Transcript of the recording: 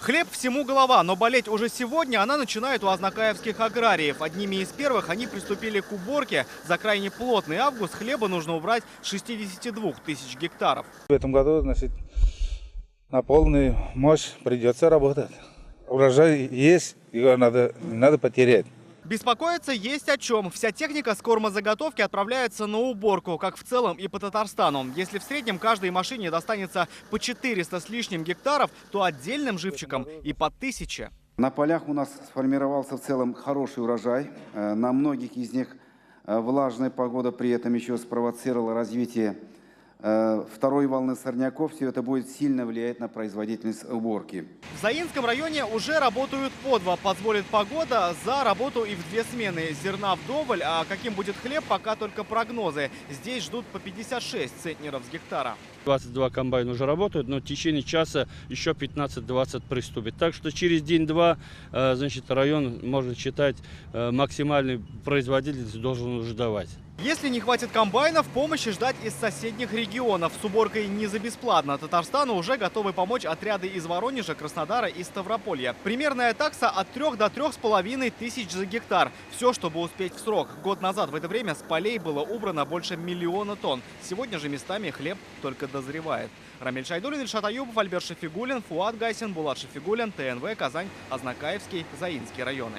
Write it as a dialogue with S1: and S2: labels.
S1: Хлеб всему голова, но болеть уже сегодня она начинает у азнакаевских аграриев. Одними из первых они приступили к уборке. За крайне плотный август хлеба нужно убрать 62 тысяч гектаров.
S2: В этом году, значит, на полную мощь придется работать. Урожай есть, его не надо потерять.
S1: Беспокоиться есть о чем. Вся техника с кормозаготовки отправляется на уборку, как в целом и по Татарстану. Если в среднем каждой машине достанется по 400 с лишним гектаров, то отдельным живчикам и по 1000.
S3: На полях у нас сформировался в целом хороший урожай. На многих из них влажная погода при этом еще спровоцировала развитие второй волны сорняков. Все это будет сильно влиять на производительность уборки.
S1: В Заинском районе уже работают по два. Позволит погода за работу и в 2 смены. Зерна вдоволь, а каким будет хлеб, пока только прогнозы. Здесь ждут по 56 центнеров с гектара.
S4: 22 комбайна уже работают, но в течение часа еще 15-20 приступит. Так что через день-два, значит, район, можно считать, максимальный производительность должен уже давать.
S1: Если не хватит комбайнов, помощи ждать из соседних регионов. С уборкой не за бесплатно. Татарстану уже готовы помочь отряды из Воронежа, Краснодара и Ставрополья. Примерная такса от 3 до 3,5 тысяч за гектар. Все, чтобы успеть в срок. Год назад в это время с полей было убрано больше 1 000 000 тонн. Сегодня же местами хлеб только дозревает. Рамиль Шайдуллин, Ильшат Аюбов, Альберт Шафигуллин, Фуат Гайсин, Булат Шафигуллин, ТНВ, Казань, Азнакаевский, Заинский районы.